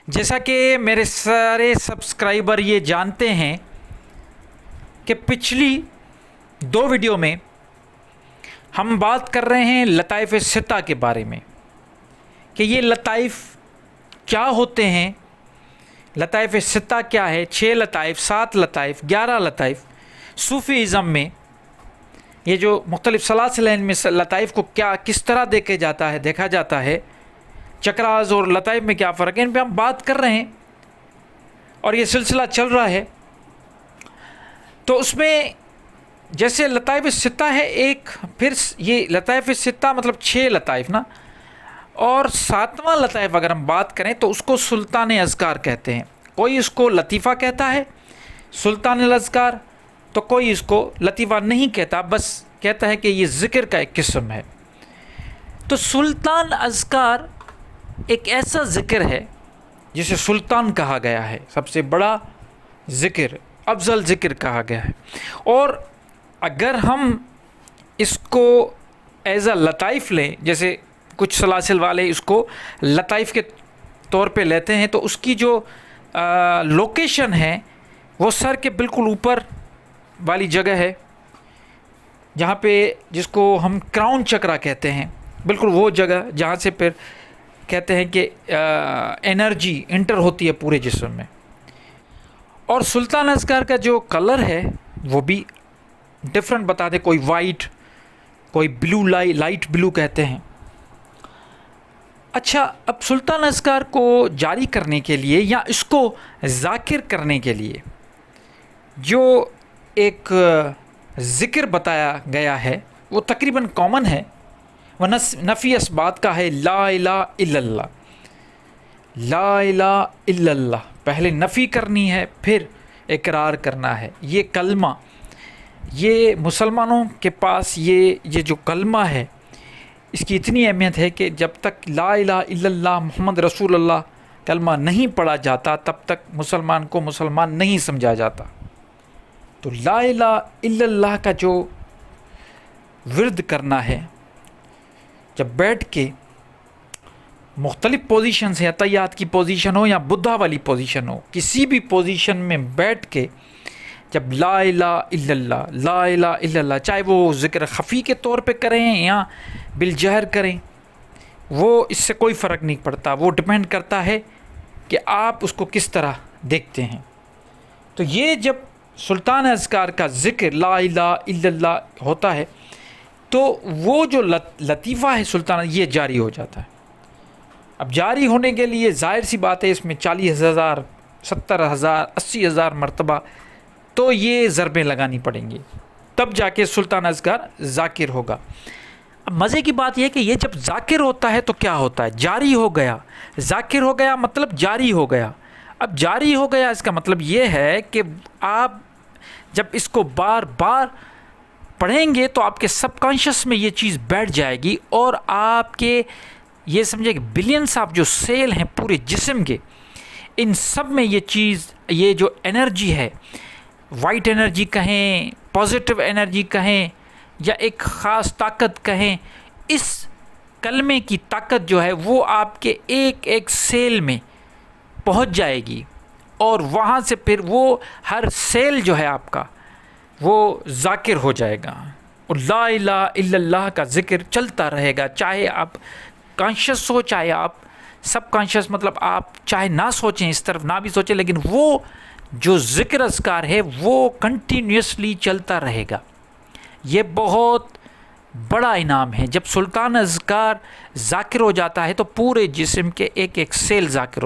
جیسا کہ میرے سارے سبسکرائبر یہ جانتے ہیں کہ پچھلی 2 ویڈیو میں ہم بات کر رہے ہیں لطائف ستہ کے بارے میں کہ یہ لطائف کیا ہوتے ہیں، لطائف ستہ کیا ہے، 6 لطائف، 7 لطائف، 11 لطائف۔ صوفی ازم میں یہ جو مختلف سلاسل ہیں، ان میں لطائف کو کس طرح دیکھا جاتا ہے، چکراز اور لطائف میں کیا فرق ہے، ان پہ ہم بات کر رہے ہیں اور یہ سلسلہ چل رہا ہے۔ تو اس میں جیسے لطائف ستہ ہے ایک، پھر یہ لطائف ستہ مطلب 6 لطائف نا، اور 7واں لطائف اگر ہم بات کریں تو اس کو سلطان اذکار کہتے ہیں۔ کوئی اس کو لطیفہ کہتا ہے سلطان الاذکار، تو کوئی اس کو لطیفہ نہیں کہتا، بس کہتا ہے کہ یہ ذکر کا ایک قسم ہے۔ تو سلطان اذکار ایک ایسا ذکر ہے جسے سلطان کہا گیا ہے، سب سے بڑا ذکر، افضل ذکر کہا گیا ہے۔ اور اگر ہم اس کو ایز اے لطائف لیں، جیسے کچھ سلاسل والے اس کو لطائف کے طور پہ لیتے ہیں، تو اس کی جو لوکیشن ہے وہ سر کے بالکل اوپر والی جگہ ہے، جہاں پہ جس کو ہم کراؤن چکرا کہتے ہیں، بالکل وہ جگہ جہاں سے پھر کہتے ہیں کہ انرجی انٹر ہوتی ہے پورے جسم میں۔ اور سلطان اذکار کا جو کلر ہے وہ بھی ڈفرنٹ بتا دے، کوئی وائٹ، کوئی بلو، لائٹ بلو کہتے ہیں۔ اچھا، اب سلطان اذکار کو جاری کرنے کے لیے یا اس کو ذاکر کرنے کے لیے جو ایک ذکر بتایا گیا ہے وہ تقریباً کامن ہے، وہ نفی اسبات کا ہے، لا الہ الا اللہ۔ لا الہ الا اللہ پہلے نفی کرنی ہے، پھر اقرار کرنا ہے۔ یہ کلمہ، یہ مسلمانوں کے پاس یہ جو کلمہ ہے اس کی اتنی اہمیت ہے کہ جب تک لا الہ الا اللہ محمد رسول اللہ کلمہ نہیں پڑھا جاتا تب تک مسلمان کو مسلمان نہیں سمجھا جاتا۔ تو لا الہ الا اللہ کا جو ورد کرنا ہے، جب بیٹھ کے مختلف پوزیشن سے، عطیات کی پوزیشن ہو یا بدھا والی پوزیشن ہو، کسی بھی پوزیشن میں بیٹھ کے جب لا الہ الا اللہ، لا الہ الا اللہ، چاہے وہ ذکر خفی کے طور پہ کریں یا بالجہر کریں، وہ اس سے کوئی فرق نہیں پڑتا، وہ ڈپینڈ کرتا ہے کہ آپ اس کو کس طرح دیکھتے ہیں۔ تو یہ جب سلطان اذکار کا ذکر لا الہ الا اللہ ہوتا ہے تو وہ جو لطیفہ ہے سلطان، یہ جاری ہو جاتا ہے۔ اب جاری ہونے کے لیے ظاہر سی بات ہے اس میں 40,000، 70,000، 80,000 مرتبہ تو یہ ضربیں لگانی پڑیں گی، تب جا کے سلطان اذکار ذاکر ہوگا۔ اب مزے کی بات یہ ہے کہ یہ جب ذاکر ہوتا ہے تو کیا ہوتا ہے، جاری ہو گیا۔ ذاکر ہو گیا مطلب جاری ہو گیا۔ اب جاری ہو گیا اس کا مطلب یہ ہے کہ آپ جب اس کو بار بار پڑھیں گے تو آپ کے سب کانشس میں یہ چیز بیٹھ جائے گی، اور آپ کے یہ سمجھے کہ بلینس آف جو سیل ہیں پورے جسم کے، ان سب میں یہ چیز، یہ جو انرجی ہے، وائٹ انرجی کہیں، پازیٹیو انرجی کہیں، یا ایک خاص طاقت کہیں، اس کلمے کی طاقت جو ہے وہ آپ کے ایک ایک سیل میں پہنچ جائے گی، اور وہاں سے پھر وہ ہر سیل جو ہے آپ کا وہ ذاکر ہو جائے گا، اور لا الہ الا اللہ کا ذکر چلتا رہے گا، چاہے آپ کانشیس ہو، چاہے آپ سب کانشیس، مطلب آپ چاہے نہ سوچیں، اس طرف نہ بھی سوچیں، لیکن وہ جو ذکر اذکار ہے وہ کنٹینیوسلی چلتا رہے گا۔ یہ بہت بڑا انعام ہے۔ جب سلطان اذکار ذاکر ہو جاتا ہے تو پورے جسم کے ایک ایک سیل ذاکر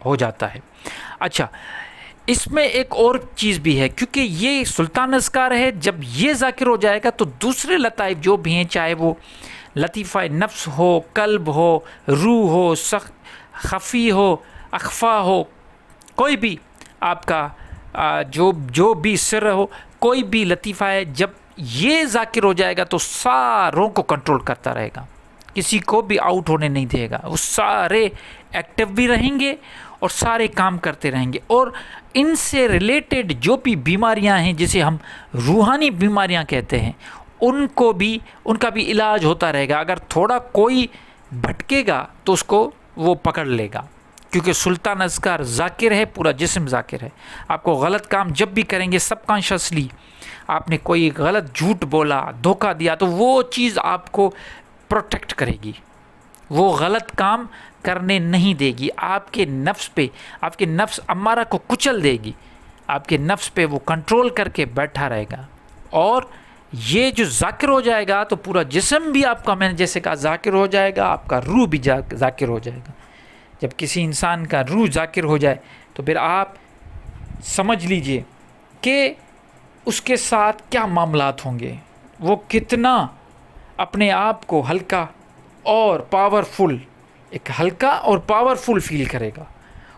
ہو جاتا ہے۔ اچھا، اس میں ایک اور چیز بھی ہے، کیونکہ یہ سلطان اذکار ہے، جب یہ ذاکر ہو جائے گا تو دوسرے لطائف جو بھی ہیں، چاہے وہ لطیفہ نفس ہو، قلب ہو، روح ہو، خفی ہو، اخفا ہو، کوئی بھی آپ کا جو بھی سر ہو، کوئی بھی لطیفہ ہے، جب یہ ذاکر ہو جائے گا تو ساروں کو کنٹرول کرتا رہے گا، کسی کو بھی آؤٹ ہونے نہیں دے گا، وہ سارے ایکٹیو بھی رہیں گے اور سارے کام کرتے رہیں گے، اور ان سے ریلیٹڈ جو بھی بیماریاں ہیں جسے ہم روحانی بیماریاں کہتے ہیں، ان کا بھی علاج ہوتا رہے گا۔ اگر تھوڑا کوئی بھٹکے گا تو اس کو وہ پکڑ لے گا، کیونکہ سلطان اذکار ذاکر ہے، پورا جسم ذاکر ہے. آپ کو غلط کام جب بھی کریں گے سب کانشیسلی، آپ نے کوئی غلط جھوٹ بولا، دھوکہ دیا، تو وہ چیز آپ کو پروٹیکٹ کرے گی، وہ غلط کام کرنے نہیں دے گی. آپ کے نفس پہ، آپ کے نفس امارہ کو کچل دے گی، آپ کے نفس پہ وہ کنٹرول کر کے بیٹھا رہے گا. اور یہ جو ذاکر ہو جائے گا تو پورا جسم بھی آپ کا، میں نے جیسے کہا، ذاکر ہو جائے گا، آپ کا روح بھی ذاکر ہو جائے گا. جب کسی انسان کا روح ذاکر ہو جائے تو پھر آپ سمجھ لیجئے کہ اس کے ساتھ کیا معاملات ہوں گے. وہ کتنا اپنے آپ کو ہلکا اور پاورفل، ایک ہلکا اور پاورفل فیل کرے گا،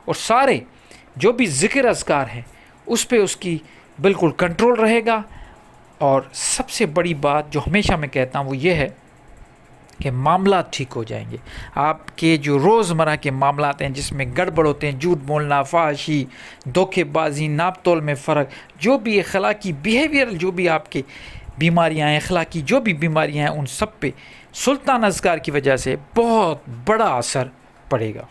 اور سارے جو بھی ذکر اذکار ہے اس پہ اس کی بالکل کنٹرول رہے گا. اور سب سے بڑی بات جو ہمیشہ میں کہتا ہوں وہ یہ ہے کہ معاملات ٹھیک ہو جائیں گے. آپ کے جو روزمرہ کے معاملات ہیں جس میں گڑبڑ ہوتے ہیں، جھوٹ بولنا، فحاشی، دھوکے بازی، ناپ تول میں فرق، جو بھی اخلاقی بیہیویئر، جو بھی آپ کے بیماریاں ہیں، اخلاقی جو بھی بیماریاں ہیں، ان سب پہ سلطان اذکار کی وجہ سے بہت بڑا اثر پڑے گا.